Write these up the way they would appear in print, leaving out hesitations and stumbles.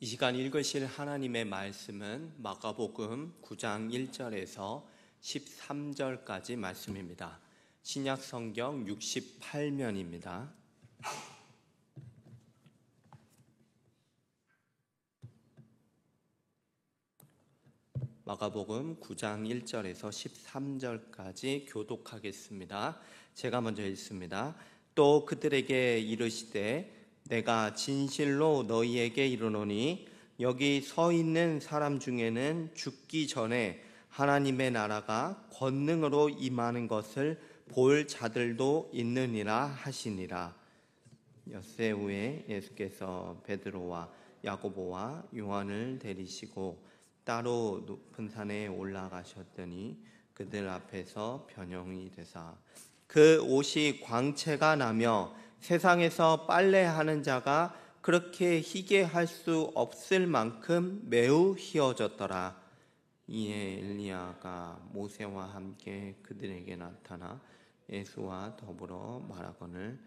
이 시간 읽으실 하나님의 말씀은 마가복음 9장 1절에서 13절까지 말씀입니다. 신약 성경 68면입니다. 마가복음 9장 1절에서 13절까지 교독하겠습니다. 제가 먼저 읽습니다. 또 그들에게 이르시되 내가 진실로 너희에게 이르노니 여기 서 있는 사람 중에는 죽기 전에 하나님의 나라가 권능으로 임하는 것을 볼 자들도 있느니라 하시니라. 엿새 후에 예수께서 베드로와 야고보와 요한을 데리시고 따로 높은 산에 올라가셨더니 그들 앞에서 변형이 되사 그 옷이 광채가 나며 세상에서 빨래하는 자가 그렇게 희게 할 수 없을 만큼 매우 희어졌더라. 이에 엘리야가 모세와 함께 그들에게 나타나 예수와 더불어 말하거늘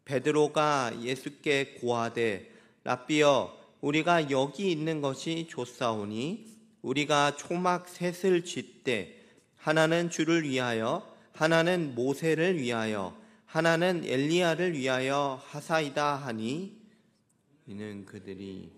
베드로가 예수께 고하되 라삐여 우리가 여기 있는 것이 좋사오니 우리가 초막 셋을 쥐되 하나는 주를 위하여 하나는 모세를 위하여 하나는 엘리야를 위하여 하사이다 하니 이는 그들이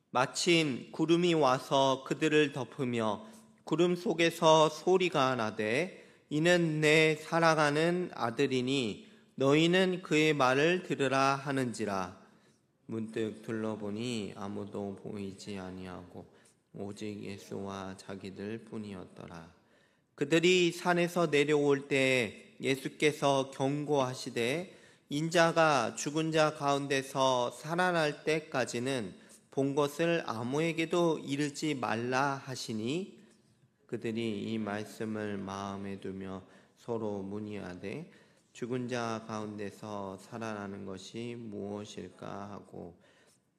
마침 구름이 와서 그들을 덮으며 구름 속에서 소리가 나되 이는 내 사랑하는 아들이니 너희는 그의 말을 들으라 하는지라. 문득 둘러보니 아무도 보이지 아니하고 오직 예수와 자기들 뿐이었더라. 그들이 산에서 내려올 때 예수께서 경고하시되 인자가 죽은 자 가운데서 살아날 때까지는 본 것을 아무에게도 이르지 말라 하시니 그들이 이 말씀을 마음에 두며 서로 문의하되 죽은 자 가운데서 살아나는 것이 무엇일까 하고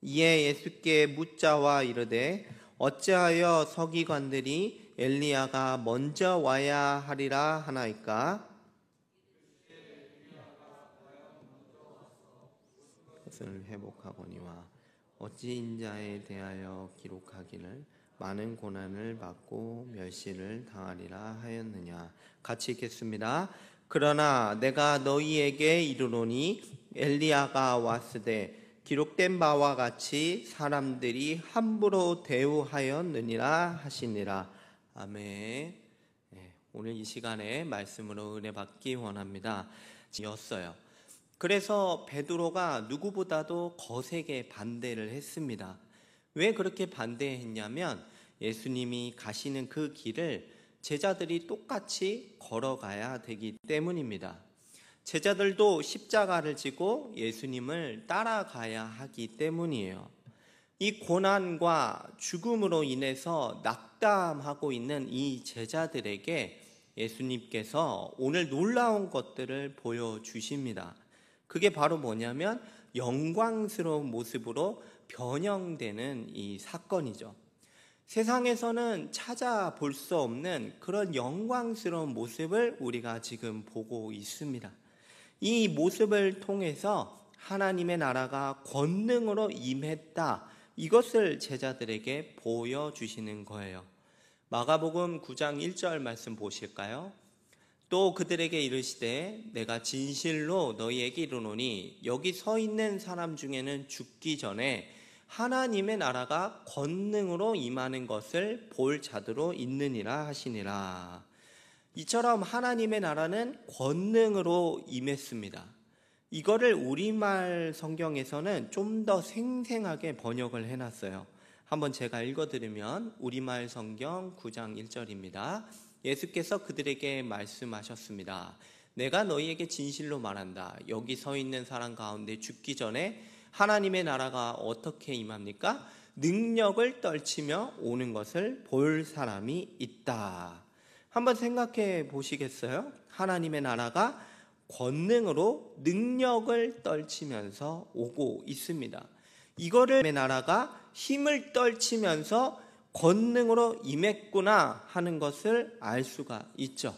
이에 예수께 묻자와 이르되 어찌하여 서기관들이 엘리야가 먼저 와야 하리라 하나이까? 그것을 회복하거니와 어찌 인자에 대하여 기록하기를 많은 고난을 받고 멸시를 당하리라 하였느냐. 같이 읽겠습니다. 그러나 내가 너희에게 이르노니 엘리야가 왔으되 기록된 바와 같이 사람들이 함부로 대우하였느니라 하시니라. 아멘. 오늘 이 시간에 말씀으로 은혜 받기 원합니다. 였어요. 그래서 베드로가 누구보다도 거세게 반대를 했습니다. 왜 그렇게 반대했냐면 예수님이 가시는 그 길을 제자들이 똑같이 걸어가야 되기 때문입니다. 제자들도 십자가를 지고 예수님을 따라가야 하기 때문이에요. 이 고난과 죽음으로 인해서 낙담하고 있는 이 제자들에게 예수님께서 오늘 놀라운 것들을 보여주십니다. 그게 바로 뭐냐면 영광스러운 모습으로 변형되는 이 사건이죠. 세상에서는 찾아볼 수 없는 그런 영광스러운 모습을 우리가 지금 보고 있습니다. 이 모습을 통해서 하나님의 나라가 권능으로 임했다. 이것을 제자들에게 보여주시는 거예요. 마가복음 9장 1절 말씀 보실까요? 또 그들에게 이르시되 내가 진실로 너희에게 이르노니 여기 서 있는 사람 중에는 죽기 전에 하나님의 나라가 권능으로 임하는 것을 볼 자들도 있느니라 하시니라. 이처럼 하나님의 나라는 권능으로 임했습니다. 이거를 우리말 성경에서는 좀 더 생생하게 번역을 해놨어요. 한번 제가 읽어드리면 우리말 성경 9장 1절입니다. 예수께서 그들에게 말씀하셨습니다. 내가 너희에게 진실로 말한다. 여기 서 있는 사람 가운데 죽기 전에 하나님의 나라가 어떻게 임합니까? 능력을 떨치며 오는 것을 볼 사람이 있다. 한번 생각해 보시겠어요? 하나님의 나라가 권능으로 능력을 떨치면서 오고 있습니다. 이거를 나라가 힘을 떨치면서 권능으로 임했구나 하는 것을 알 수가 있죠.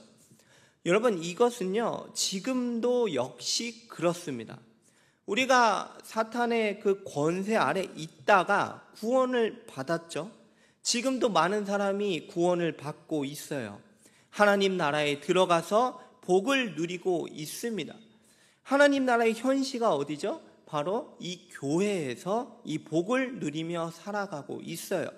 여러분, 이것은요 지금도 역시 그렇습니다. 우리가 사탄의 그 권세 아래 있다가 구원을 받았죠. 지금도 많은 사람이 구원을 받고 있어요. 하나님 나라에 들어가서 복을 누리고 있습니다. 하나님 나라의 현시가 어디죠? 바로 이 교회에서 이 복을 누리며 살아가고 있어요.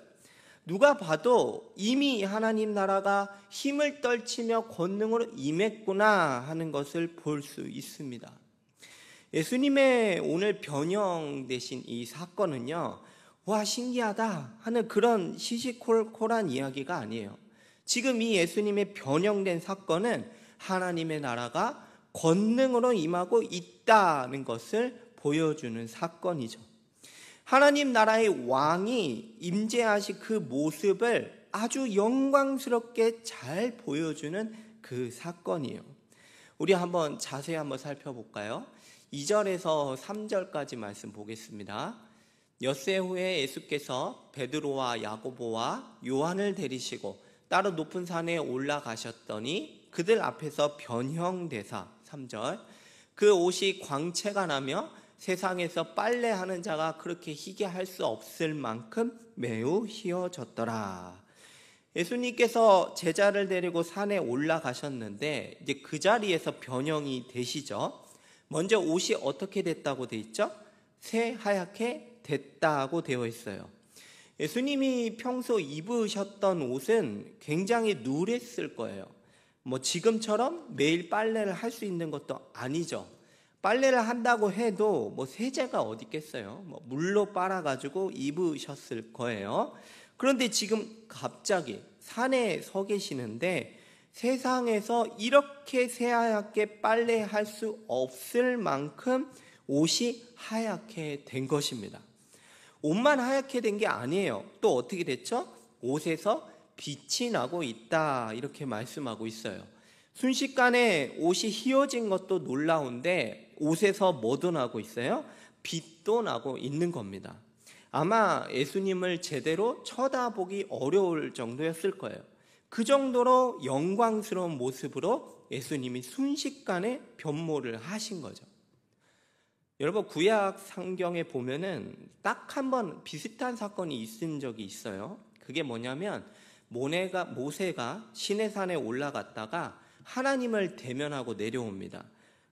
누가 봐도 이미 하나님 나라가 힘을 떨치며 권능으로 임했구나 하는 것을 볼 수 있습니다. 예수님의 오늘 변형되신 이 사건은요, 와 신기하다 하는 그런 시시콜콜한 이야기가 아니에요. 지금 이 예수님의 변형된 사건은 하나님의 나라가 권능으로 임하고 있다는 것을 보여주는 사건이죠. 하나님 나라의 왕이 임재하신 그 모습을 아주 영광스럽게 잘 보여주는 그 사건이에요. 우리 한번 자세히 한번 살펴볼까요? 2절에서 3절까지 말씀 보겠습니다. 엿새 후에 예수께서 베드로와 야고보와 요한을 데리시고 따로 높은 산에 올라가셨더니 그들 앞에서 변형되사 3절 그 옷이 광채가 나며 세상에서 빨래하는 자가 그렇게 희게 할 수 없을 만큼 매우 희어졌더라. 예수님께서 제자를 데리고 산에 올라가셨는데 이제 그 자리에서 변형이 되시죠. 먼저 옷이 어떻게 됐다고 되어 있죠? 새하얗게 됐다고 되어 있어요. 예수님이 평소 입으셨던 옷은 굉장히 누랬을 거예요. 지금처럼 매일 빨래를 할 수 있는 것도 아니죠. 빨래를 한다고 해도 세제가 어디 있겠어요? 물로 빨아가지고 입으셨을 거예요. 그런데 지금 갑자기 산에 서 계시는데 세상에서 이렇게 새하얗게 빨래할 수 없을 만큼 옷이 하얗게 된 것입니다. 옷만 하얗게 된 게 아니에요. 또 어떻게 됐죠? 옷에서 빛이 나고 있다 이렇게 말씀하고 있어요. 순식간에 옷이 휘어진 것도 놀라운데 옷에서 뭐도 나고 있어요? 빛도 나고 있는 겁니다. 아마 예수님을 제대로 쳐다보기 어려울 정도였을 거예요. 그 정도로 영광스러운 모습으로 예수님이 순식간에 변모를 하신 거죠. 여러분 구약 성경에 보면은 딱 한 번 비슷한 사건이 있은 적이 있어요. 그게 뭐냐면 모세가 시내산에 올라갔다가 하나님을 대면하고 내려옵니다.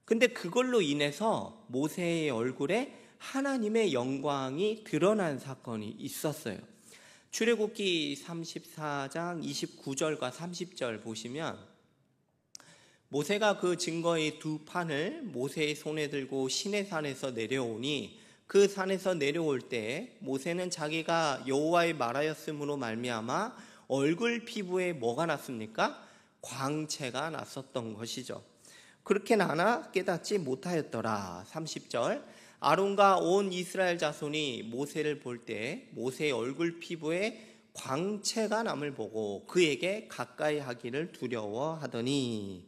근데 그걸로 인해서 모세의 얼굴에 하나님의 영광이 드러난 사건이 있었어요. 출애굽기 34장 29절과 30절 보시면 모세가 그 증거의 두 판을 모세의 손에 들고 시내산에서 내려오니 그 산에서 내려올 때 모세는 자기가 여호와의 말하였으므로 말미암아 얼굴 피부에 뭐가 났습니까? 광채가 났었던 것이죠. 그렇게 나나 깨닫지 못하였더라. 30절 아론과 온 이스라엘 자손이 모세를 볼 때 모세의 얼굴 피부에 광채가 남을 보고 그에게 가까이 하기를 두려워하더니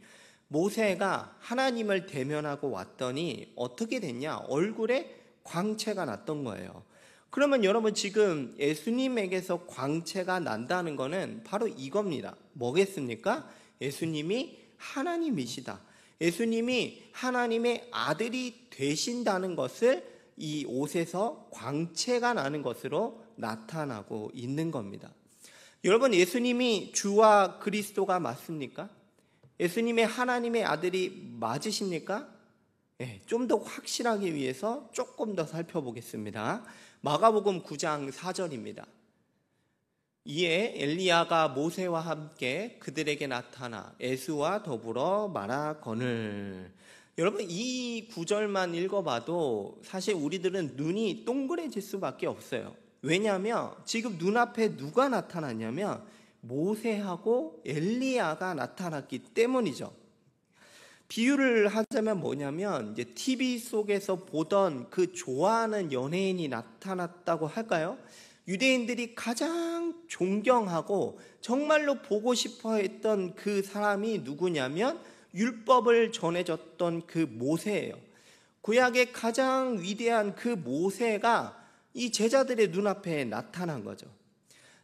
모세가 하나님을 대면하고 왔더니 어떻게 됐냐? 얼굴에 광채가 났던 거예요. 그러면 여러분 지금 예수님에게서 광채가 난다는 것은 바로 이겁니다. 뭐겠습니까? 예수님이 하나님이시다. 예수님이 하나님의 아들이 되신다는 것을 이 옷에서 광채가 나는 것으로 나타나고 있는 겁니다. 여러분 예수님이 주와 그리스도가 맞습니까? 예수님의 하나님의 아들이 맞으십니까? 네, 좀 더 확실하기 위해서 조금 더 살펴보겠습니다. 마가복음 9장 4절입니다. 이에 엘리야가 모세와 함께 그들에게 나타나 예수와 더불어 말하거늘. 여러분 이 구절만 읽어봐도 사실 우리들은 눈이 동그래질 수밖에 없어요. 왜냐하면 지금 눈앞에 누가 나타났냐면 모세하고 엘리야가 나타났기 때문이죠. 비유를 하자면 뭐냐면 이제 TV 속에서 보던 그 좋아하는 연예인이 나타났다고 할까요? 유대인들이 가장 존경하고 정말로 보고 싶어 했던 그 사람이 누구냐면 율법을 전해줬던 그 모세예요. 구약의 가장 위대한 그 모세가 이 제자들의 눈앞에 나타난 거죠.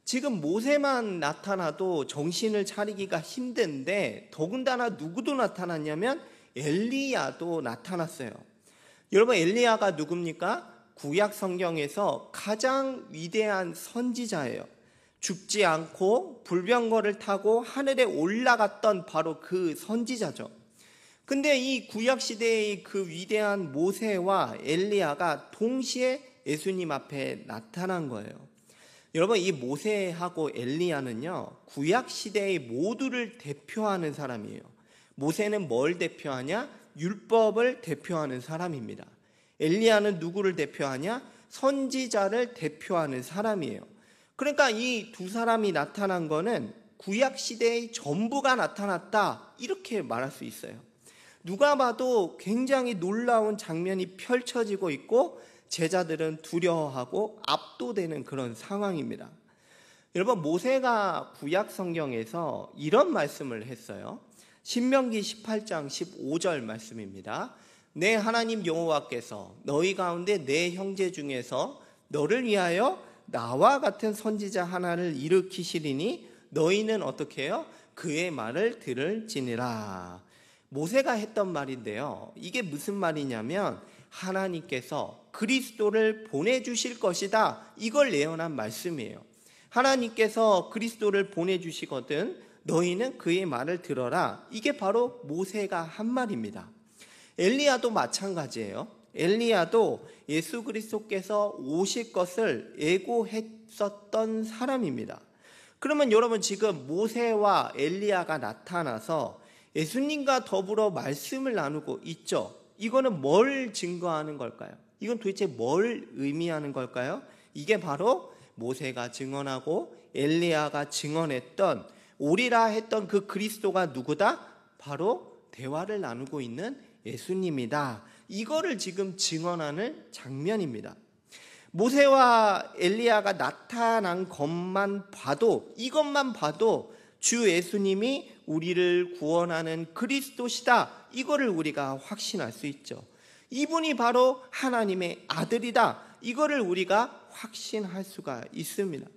지금 모세만 나타나도 정신을 차리기가 힘든데 더군다나 누구도 나타났냐면 엘리야도 나타났어요. 여러분, 엘리야가 누굽니까? 구약 성경에서 가장 위대한 선지자예요. 죽지 않고 불병거를 타고 하늘에 올라갔던 바로 그 선지자죠. 근데 이 구약 시대의 그 위대한 모세와 엘리야가 동시에 예수님 앞에 나타난 거예요. 여러분, 이 모세하고 엘리야는요, 구약 시대의 모두를 대표하는 사람이에요. 모세는 뭘 대표하냐? 율법을 대표하는 사람입니다. 엘리야는 누구를 대표하냐? 선지자를 대표하는 사람이에요. 그러니까 이 두 사람이 나타난 거는 구약 시대의 전부가 나타났다, 이렇게 말할 수 있어요. 누가 봐도 굉장히 놀라운 장면이 펼쳐지고 있고 제자들은 두려워하고 압도되는 그런 상황입니다. 여러분, 모세가 구약 성경에서 이런 말씀을 했어요. 신명기 18장 15절 말씀입니다. 내 하나님 여호와께서 너희 가운데 내 형제 중에서 너를 위하여 나와 같은 선지자 하나를 일으키시리니 너희는 어떻게 해요? 그의 말을 들을지니라. 모세가 했던 말인데요, 이게 무슨 말이냐면 하나님께서 그리스도를 보내주실 것이다, 이걸 예언한 말씀이에요. 하나님께서 그리스도를 보내주시거든 너희는 그의 말을 들어라, 이게 바로 모세가 한 말입니다. 엘리야도 마찬가지예요. 엘리야도 예수 그리스도께서 오실 것을 예고했었던 사람입니다. 그러면 여러분, 지금 모세와 엘리야가 나타나서 예수님과 더불어 말씀을 나누고 있죠. 이거는 뭘 증거하는 걸까요? 이건 도대체 뭘 의미하는 걸까요? 이게 바로 모세가 증언하고 엘리야가 증언했던, 오리라 했던 그 그리스도가 누구다? 바로 대화를 나누고 있는 예수님이다. 이거를 지금 증언하는 장면입니다. 모세와 엘리야가 나타난 것만 봐도, 이것만 봐도 주 예수님이 우리를 구원하는 그리스도시다, 이거를 우리가 확신할 수 있죠. 이분이 바로 하나님의 아들이다, 이거를 우리가 확신할 수가 있습니다.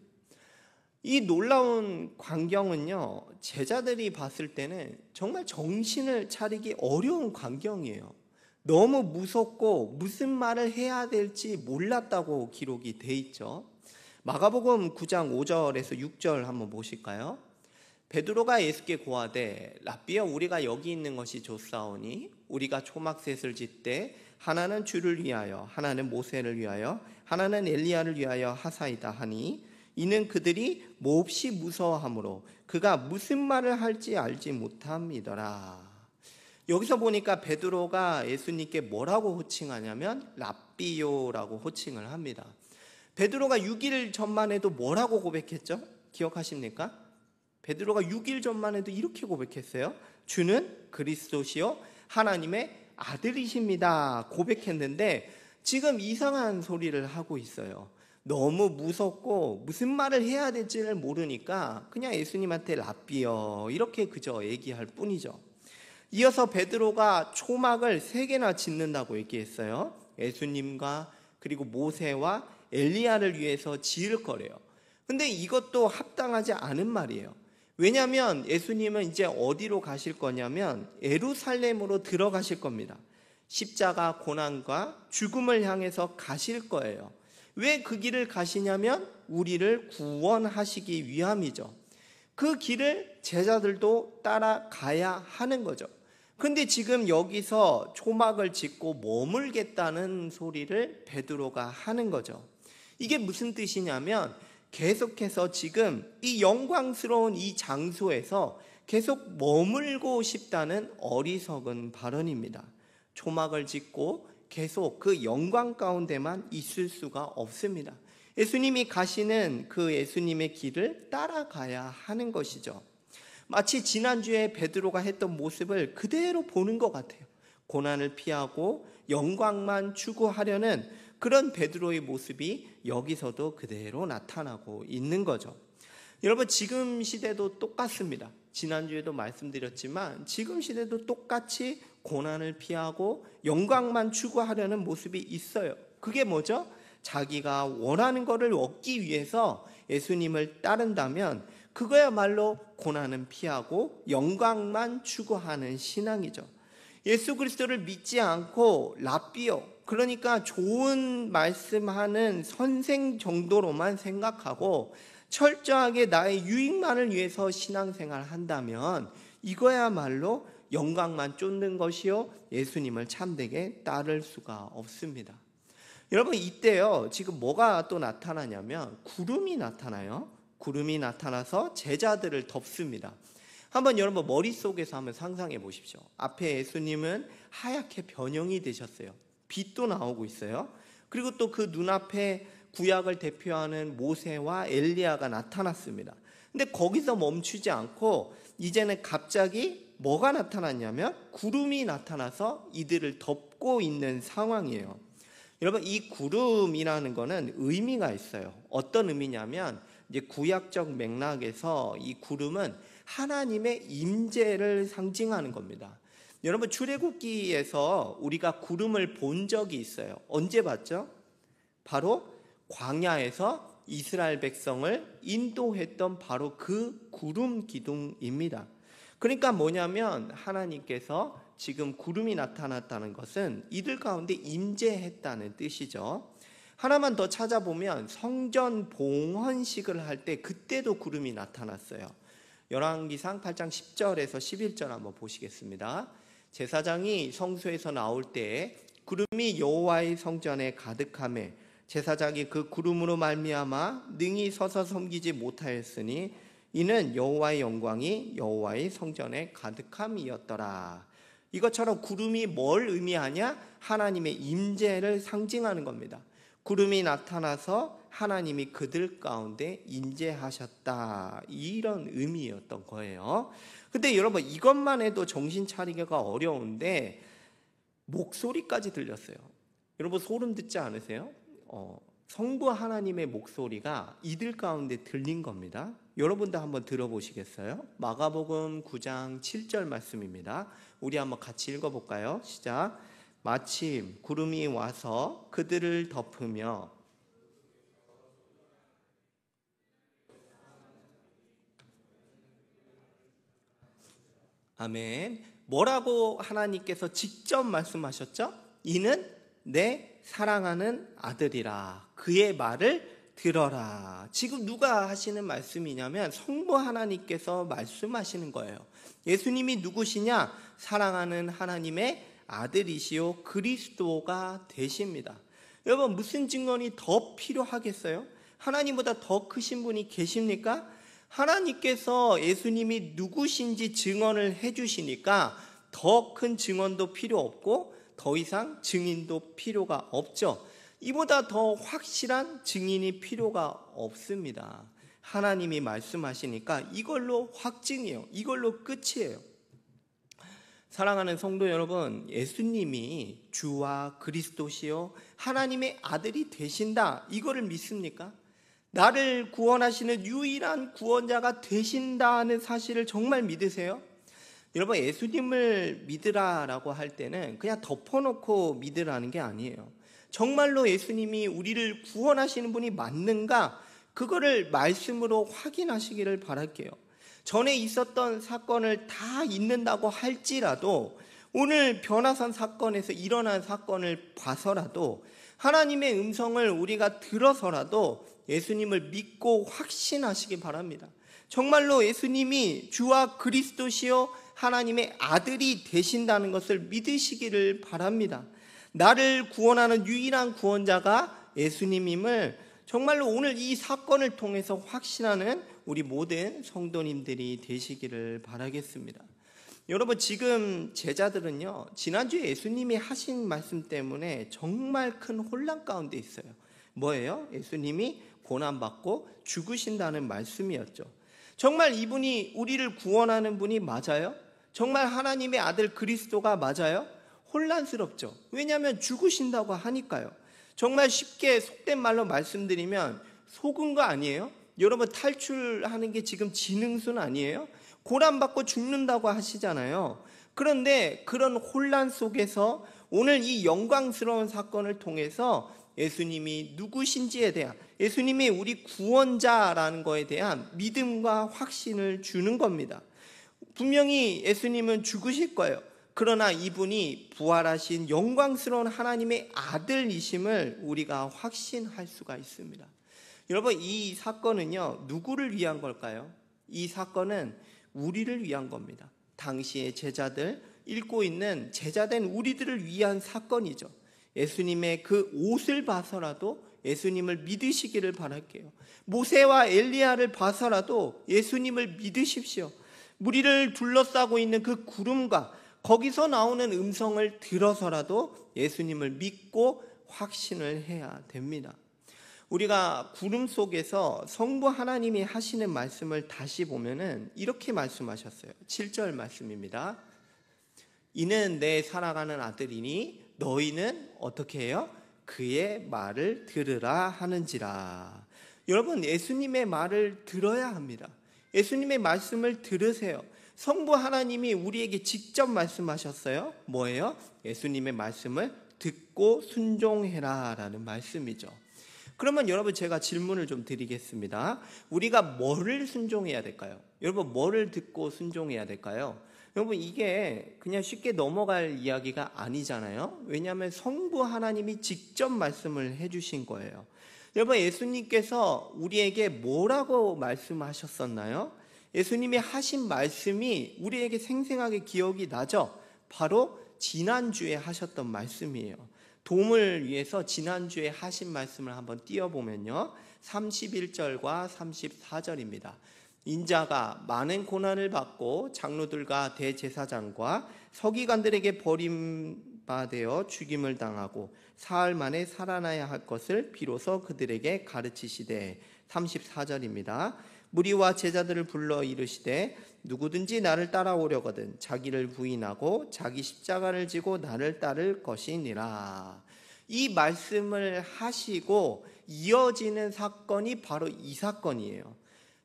이 놀라운 광경은요, 제자들이 봤을 때는 정말 정신을 차리기 어려운 광경이에요. 너무 무섭고 무슨 말을 해야 될지 몰랐다고 기록이 돼 있죠. 마가복음 9장 5절에서 6절 한번 보실까요? 베드로가 예수께 고하되 랍비여, 우리가 여기 있는 것이 좋사오니 우리가 초막셋을 짓되 하나는 주를 위하여 하나는 모세를 위하여 하나는 엘리야를 위하여 하사이다 하니, 이는 그들이 몹시 무서워하므로 그가 무슨 말을 할지 알지 못함이더라. 여기서 보니까 베드로가 예수님께 뭐라고 호칭하냐면 랍비요라고 호칭을 합니다. 베드로가 6일 전만 해도 뭐라고 고백했죠? 기억하십니까? 베드로가 6일 전만 해도 이렇게 고백했어요. 주는 그리스도시요 하나님의 아들이십니다, 고백했는데 지금 이상한 소리를 하고 있어요. 너무 무섭고 무슨 말을 해야 될지를 모르니까 그냥 예수님한테 랍비여, 이렇게 그저 얘기할 뿐이죠. 이어서 베드로가 초막을 3개나 짓는다고 얘기했어요. 예수님과 그리고 모세와 엘리야를 위해서 지을 거래요. 근데 이것도 합당하지 않은 말이에요. 왜냐하면 예수님은 이제 어디로 가실 거냐면 예루살렘으로 들어가실 겁니다. 십자가 고난과 죽음을 향해서 가실 거예요. 왜 그 길을 가시냐면 우리를 구원하시기 위함이죠. 그 길을 제자들도 따라가야 하는 거죠. 근데 지금 여기서 초막을 짓고 머물겠다는 소리를 베드로가 하는 거죠. 이게 무슨 뜻이냐면 계속해서 지금 이 영광스러운 이 장소에서 계속 머물고 싶다는 어리석은 발언입니다. 초막을 짓고 계속 그 영광 가운데만 있을 수가 없습니다. 예수님이 가시는 그 예수님의 길을 따라가야 하는 것이죠. 마치 지난주에 베드로가 했던 모습을 그대로 보는 것 같아요. 고난을 피하고 영광만 추구하려는 그런 베드로의 모습이 여기서도 그대로 나타나고 있는 거죠. 여러분, 지금 시대도 똑같습니다. 지난주에도 말씀드렸지만 지금 시대도 똑같이 고난을 피하고 영광만 추구하려는 모습이 있어요. 그게 뭐죠? 자기가 원하는 것을 얻기 위해서 예수님을 따른다면 그거야말로 고난은 피하고 영광만 추구하는 신앙이죠. 예수 그리스도를 믿지 않고 랍비요, 그러니까 좋은 말씀하는 선생 정도로만 생각하고 철저하게 나의 유익만을 위해서 신앙생활을 한다면 이거야말로 영광만 쫓는 것이요 예수님을 참되게 따를 수가 없습니다. 여러분, 이때요 지금 뭐가 또 나타나냐면 구름이 나타나요. 구름이 나타나서 제자들을 덮습니다. 한번 여러분 머릿속에서 한번 상상해 보십시오. 앞에 예수님은 하얗게 변형이 되셨어요. 빛도 나오고 있어요. 그리고 또 그 눈앞에 구약을 대표하는 모세와 엘리야가 나타났습니다. 근데 거기서 멈추지 않고 이제는 갑자기 뭐가 나타났냐면 구름이 나타나서 이들을 덮고 있는 상황이에요. 여러분, 이 구름이라는 거는 의미가 있어요. 어떤 의미냐면 이제 구약적 맥락에서 이 구름은 하나님의 임재를 상징하는 겁니다. 여러분, 출애굽기에서 우리가 구름을 본 적이 있어요. 언제 봤죠? 바로 광야에서 이스라엘 백성을 인도했던 바로 그 구름 기둥입니다. 그러니까 뭐냐면 하나님께서 지금 구름이 나타났다는 것은 이들 가운데 임재했다는 뜻이죠. 하나만 더 찾아보면 성전 봉헌식을 할 때 그때도 구름이 나타났어요. 열왕기상 8장 10절에서 11절 한번 보시겠습니다. 제사장이 성소에서 나올 때 구름이 여호와의 성전에 가득하매 제사장이 그 구름으로 말미암아 능히 서서 섬기지 못하였으니 이는 여호와의 영광이 여호와의 성전에 가득함이었더라. 이것처럼 구름이 뭘 의미하냐? 하나님의 임재를 상징하는 겁니다. 구름이 나타나서 하나님이 그들 가운데 임재하셨다, 이런 의미였던 거예요. 근데 여러분, 이것만 해도 정신 차리기가 어려운데 목소리까지 들렸어요. 여러분, 소름 돋지 않으세요? 성부 하나님의 목소리가 이들 가운데 들린 겁니다. 여러분도 한번 들어보시겠어요? 마가복음 9장 7절 말씀입니다. 우리 한번 같이 읽어볼까요? 시작. 마침 구름이 와서 그들을 덮으며 아멘. 뭐라고 하나님께서 직접 말씀하셨죠? 이는 내 사랑하는 아들이라. 그의 말을 들어라. 지금 누가 하시는 말씀이냐면 성부 하나님께서 말씀하시는 거예요. 예수님이 누구시냐? 사랑하는 하나님의 아들이시요 그리스도가 되십니다. 여러분, 무슨 증언이 더 필요하겠어요? 하나님보다 더 크신 분이 계십니까? 하나님께서 예수님이 누구신지 증언을 해주시니까 더 큰 증언도 필요 없고 더 이상 증인도 필요가 없죠. 이보다 더 확실한 증인이 필요가 없습니다. 하나님이 말씀하시니까 이걸로 확증이에요. 이걸로 끝이에요. 사랑하는 성도 여러분, 예수님이 주와 그리스도시요 하나님의 아들이 되신다, 이거를 믿습니까? 나를 구원하시는 유일한 구원자가 되신다는 사실을 정말 믿으세요? 여러분, 예수님을 믿으라라고 할 때는 그냥 덮어놓고 믿으라는 게 아니에요. 정말로 예수님이 우리를 구원하시는 분이 맞는가? 그거를 말씀으로 확인하시기를 바랄게요. 전에 있었던 사건을 다 잊는다고 할지라도 오늘 변화산 사건에서 일어난 사건을 봐서라도 하나님의 음성을 우리가 들어서라도 예수님을 믿고 확신하시기 바랍니다. 정말로 예수님이 주와 그리스도시요 하나님의 아들이 되신다는 것을 믿으시기를 바랍니다. 나를 구원하는 유일한 구원자가 예수님임을 정말로 오늘 이 사건을 통해서 확신하는 우리 모든 성도님들이 되시기를 바라겠습니다. 여러분, 지금 제자들은요, 지난주에 예수님이 하신 말씀 때문에 정말 큰 혼란 가운데 있어요. 뭐예요? 예수님이 고난받고 죽으신다는 말씀이었죠. 정말 이분이 우리를 구원하는 분이 맞아요? 정말 하나님의 아들 그리스도가 맞아요? 혼란스럽죠. 왜냐하면 죽으신다고 하니까요. 정말 쉽게 속된 말로 말씀드리면 속은 거 아니에요? 여러분, 탈출하는 게 지금 지능순 아니에요? 고난받고 죽는다고 하시잖아요. 그런데 그런 혼란 속에서 오늘 이 영광스러운 사건을 통해서 예수님이 누구신지에 대한, 예수님이 우리 구원자라는 거에 대한 믿음과 확신을 주는 겁니다. 분명히 예수님은 죽으실 거예요. 그러나 이분이 부활하신 영광스러운 하나님의 아들이심을 우리가 확신할 수가 있습니다. 여러분, 이 사건은요, 누구를 위한 걸까요? 이 사건은 우리를 위한 겁니다. 당시의 제자들, 읽고 있는 제자된 우리들을 위한 사건이죠. 예수님의 그 옷을 봐서라도 예수님을 믿으시기를 바랄게요. 모세와 엘리야를 봐서라도 예수님을 믿으십시오. 무리를 둘러싸고 있는 그 구름과 거기서 나오는 음성을 들어서라도 예수님을 믿고 확신을 해야 됩니다. 우리가 구름 속에서 성부 하나님이 하시는 말씀을 다시 보면은 이렇게 말씀하셨어요. 7절 말씀입니다. 이는 내 사랑하는 아들이니 너희는 어떻게 해요? 그의 말을 들으라 하는지라. 여러분, 예수님의 말을 들어야 합니다. 예수님의 말씀을 들으세요. 성부 하나님이 우리에게 직접 말씀하셨어요. 뭐예요? 예수님의 말씀을 듣고 순종해라 라는 말씀이죠. 그러면 여러분, 제가 질문을 좀 드리겠습니다. 우리가 뭐를 순종해야 될까요? 여러분, 뭐를 듣고 순종해야 될까요? 여러분, 이게 그냥 쉽게 넘어갈 이야기가 아니잖아요. 왜냐하면 성부 하나님이 직접 말씀을 해주신 거예요. 여러분, 예수님께서 우리에게 뭐라고 말씀하셨었나요? 예수님이 하신 말씀이 우리에게 생생하게 기억이 나죠. 바로 지난주에 하셨던 말씀이에요. 도움을 위해서 지난주에 하신 말씀을 한번 띄워보면요, 31절과 34절입니다. 인자가 많은 고난을 받고 장로들과 대제사장과 서기관들에게 버림받아 죽임을 당하고 사흘 만에 살아나야 할 것을 비로소 그들에게 가르치시되, 34절입니다. 무리와 제자들을 불러 이르시되 누구든지 나를 따라오려거든 자기를 부인하고 자기 십자가를 지고 나를 따를 것이니라. 이 말씀을 하시고 이어지는 사건이 바로 이 사건이에요.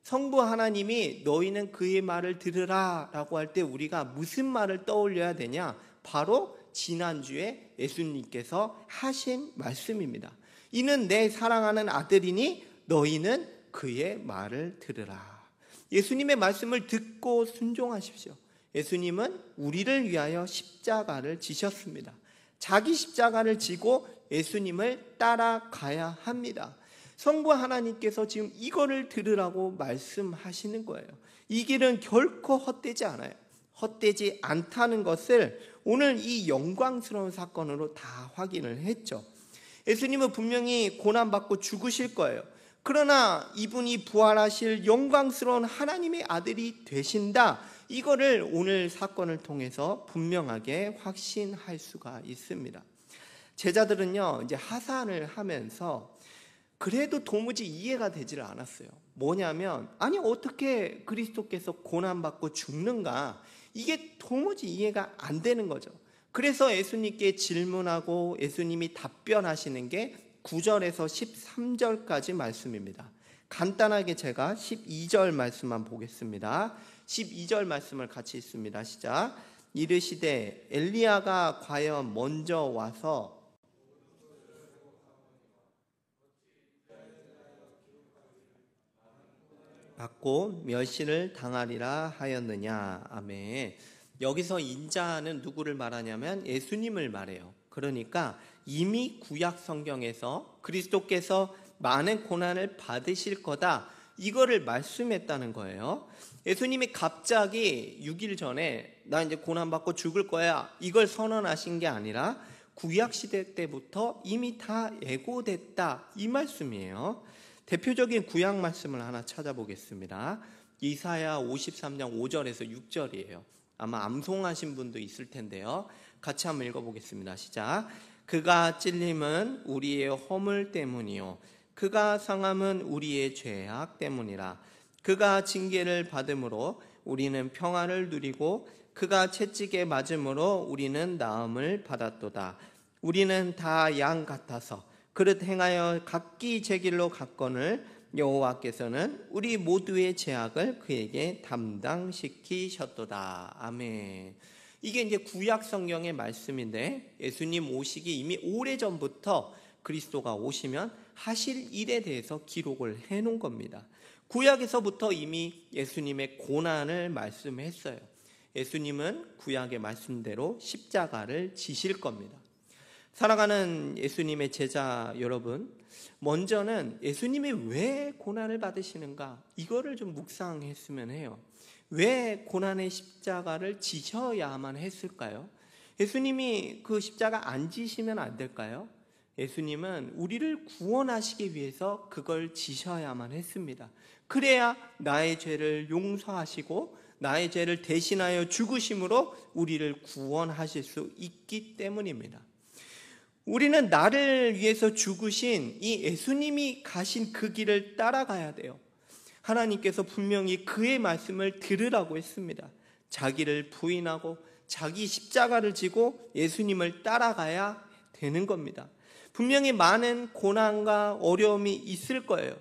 성부 하나님이 너희는 그의 말을 들으라 라고 할 때 우리가 무슨 말을 떠올려야 되냐? 바로 지난주에 예수님께서 하신 말씀입니다. 이는 내 사랑하는 아들이니 너희는 그의 말을 들으라. 예수님의 말씀을 듣고 순종하십시오. 예수님은 우리를 위하여 십자가를 지셨습니다. 자기 십자가를 지고 예수님을 따라가야 합니다. 성부 하나님께서 지금 이거를 들으라고 말씀하시는 거예요. 이 길은 결코 헛되지 않아요. 헛되지 않다는 것을 오늘 이 영광스러운 사건으로 다 확인을 했죠. 예수님은 분명히 고난받고 죽으실 거예요. 그러나 이분이 부활하실 영광스러운 하나님의 아들이 되신다. 이거를 오늘 사건을 통해서 분명하게 확신할 수가 있습니다. 제자들은요, 이제 하산을 하면서 그래도 도무지 이해가 되질 않았어요. 뭐냐면, 아니 어떻게 그리스도께서 고난받고 죽는가? 이게 도무지 이해가 안 되는 거죠. 그래서 예수님께 질문하고 예수님이 답변하시는 게 9절에서 13절까지 말씀입니다. 간단하게 제가 12절 말씀만 보겠습니다. 12절 말씀을 같이 읽습니다. 시작. 이르시되 엘리야가 과연 먼저 와서 받고 멸시를 당하리라 하였느냐. 아멘. 여기서 인자는 누구를 말하냐면 예수님을 말해요. 그러니까 이미 구약 성경에서 그리스도께서 많은 고난을 받으실 거다, 이거를 말씀했다는 거예요. 예수님이 갑자기 6일 전에 나 이제 고난받고 죽을 거야, 이걸 선언하신 게 아니라 구약 시대 때부터 이미 다 예고됐다, 이 말씀이에요. 대표적인 구약 말씀을 하나 찾아보겠습니다. 이사야 53장 5절에서 6절이에요. 아마 암송하신 분도 있을 텐데요. 같이 한번 읽어보겠습니다. 시작. 그가 찔림은 우리의 허물 때문이요 그가 상함은 우리의 죄악 때문이라. 그가 징계를 받음으로 우리는 평안을 누리고 그가 채찍에 맞음으로 우리는 나음을 받았도다. 우리는 다 양 같아서 그릇 행하여 각기 제 길로 갔거늘 여호와께서는 우리 모두의 죄악을 그에게 담당시키셨도다. 아멘. 이게 이제 구약 성경의 말씀인데, 예수님 오시기 이미 오래전부터 그리스도가 오시면 하실 일에 대해서 기록을 해놓은 겁니다. 구약에서부터 이미 예수님의 고난을 말씀했어요. 예수님은 구약의 말씀대로 십자가를 지실 겁니다. 사랑하는 예수님의 제자 여러분, 먼저는 예수님이 왜 고난을 받으시는가, 이거를 좀 묵상했으면 해요. 왜 고난의 십자가를 지셔야만 했을까요? 예수님이 그 십자가 안 지시면 안 될까요? 예수님은 우리를 구원하시기 위해서 그걸 지셔야만 했습니다. 그래야 나의 죄를 용서하시고 나의 죄를 대신하여 죽으심으로 우리를 구원하실 수 있기 때문입니다. 우리는 나를 위해서 죽으신 이 예수님이 가신 그 길을 따라가야 돼요. 하나님께서 분명히 그의 말씀을 들으라고 했습니다. 자기를 부인하고 자기 십자가를 지고 예수님을 따라가야 되는 겁니다. 분명히 많은 고난과 어려움이 있을 거예요.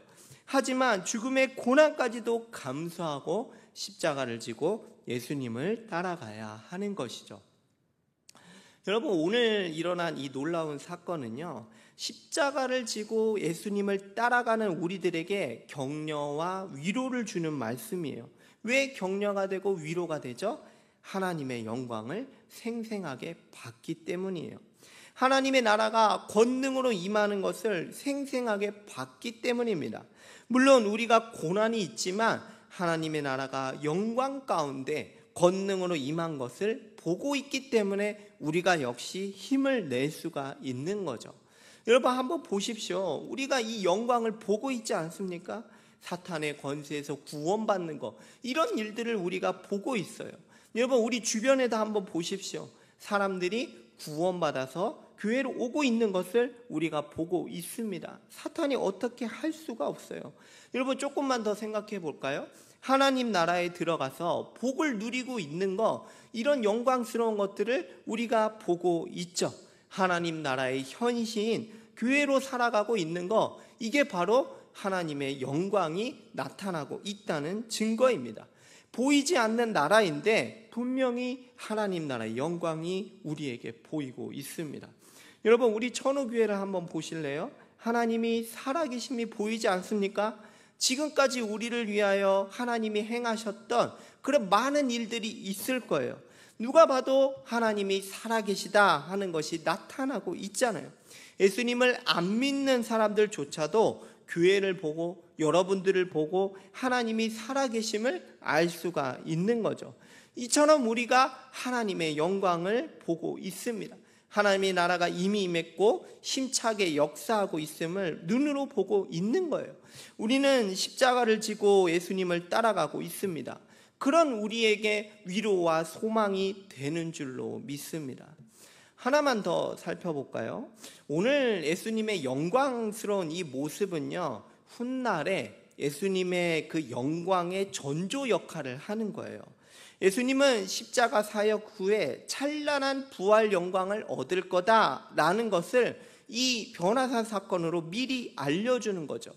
하지만 죽음의 고난까지도 감수하고 십자가를 지고 예수님을 따라가야 하는 것이죠. 여러분, 오늘 일어난 이 놀라운 사건은요, 십자가를 지고 예수님을 따라가는 우리들에게 격려와 위로를 주는 말씀이에요. 왜 격려가 되고 위로가 되죠? 하나님의 영광을 생생하게 봤기 때문이에요. 하나님의 나라가 권능으로 임하는 것을 생생하게 봤기 때문입니다. 물론 우리가 고난이 있지만 하나님의 나라가 영광 가운데 권능으로 임한 것을 보고 있기 때문에 우리가 역시 힘을 낼 수가 있는 거죠. 여러분, 한번 보십시오. 우리가 이 영광을 보고 있지 않습니까? 사탄의 권세에서 구원받는 것, 이런 일들을 우리가 보고 있어요. 여러분, 우리 주변에도 한번 보십시오. 사람들이 구원받아서 교회로 오고 있는 것을 우리가 보고 있습니다. 사탄이 어떻게 할 수가 없어요. 여러분, 조금만 더 생각해 볼까요? 하나님 나라에 들어가서 복을 누리고 있는 것, 이런 영광스러운 것들을 우리가 보고 있죠. 하나님 나라의 현시인 교회로 살아가고 있는 것, 이게 바로 하나님의 영광이 나타나고 있다는 증거입니다. 보이지 않는 나라인데 분명히 하나님 나라의 영광이 우리에게 보이고 있습니다. 여러분, 우리 천호교회를 한번 보실래요? 하나님이 살아계심이 보이지 않습니까? 지금까지 우리를 위하여 하나님이 행하셨던 그런 많은 일들이 있을 거예요. 누가 봐도 하나님이 살아계시다 하는 것이 나타나고 있잖아요. 예수님을 안 믿는 사람들조차도 교회를 보고 여러분들을 보고 하나님이 살아계심을 알 수가 있는 거죠. 이처럼 우리가 하나님의 영광을 보고 있습니다. 하나님의 나라가 이미 임했고 힘차게 역사하고 있음을 눈으로 보고 있는 거예요. 우리는 십자가를 지고 예수님을 따라가고 있습니다. 그런 우리에게 위로와 소망이 되는 줄로 믿습니다. 하나만 더 살펴볼까요? 오늘 예수님의 영광스러운 이 모습은요, 훗날에 예수님의 그 영광의 전조 역할을 하는 거예요. 예수님은 십자가 사역 후에 찬란한 부활 영광을 얻을 거다라는 것을 이 변화산 사건으로 미리 알려주는 거죠.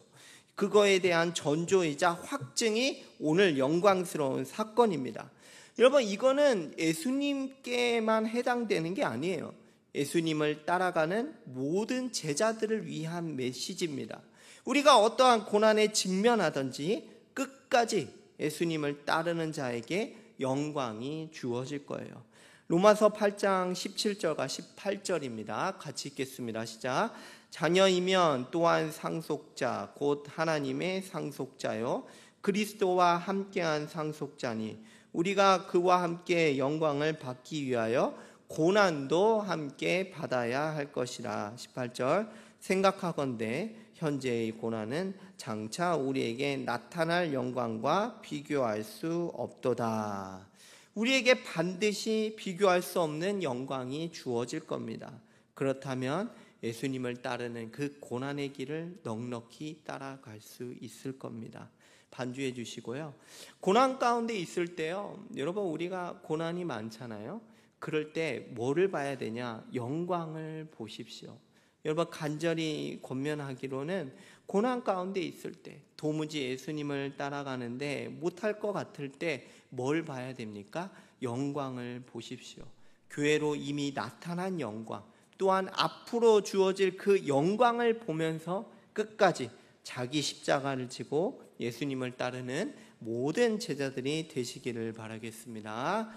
그거에 대한 전조이자 확증이 오늘 영광스러운 사건입니다. 여러분, 이거는 예수님께만 해당되는 게 아니에요. 예수님을 따라가는 모든 제자들을 위한 메시지입니다. 우리가 어떠한 고난에 직면하든지 끝까지 예수님을 따르는 자에게 영광이 주어질 거예요. 로마서 8장 17절과 18절입니다. 같이 읽겠습니다. 시작. 자녀이면 또한 상속자 곧 하나님의 상속자요 그리스도와 함께한 상속자니 우리가 그와 함께 영광을 받기 위하여 고난도 함께 받아야 할 것이라. 18절. 생각하건대 현재의 고난은 장차 우리에게 나타날 영광과 비교할 수 없도다. 우리에게 반드시 비교할 수 없는 영광이 주어질 겁니다. 그렇다면 예수님을 따르는 그 고난의 길을 넉넉히 따라갈 수 있을 겁니다. 반주해 주시고요. 고난 가운데 있을 때요, 여러분, 우리가 고난이 많잖아요. 그럴 때 뭐를 봐야 되냐? 영광을 보십시오. 여러분, 간절히 권면하기로는 고난 가운데 있을 때, 도무지 예수님을 따라가는데 못할 것 같을 때 뭘 봐야 됩니까? 영광을 보십시오. 교회로 이미 나타난 영광, 또한 앞으로 주어질 그 영광을 보면서 끝까지 자기 십자가를 지고 예수님을 따르는 모든 제자들이 되시기를 바라겠습니다.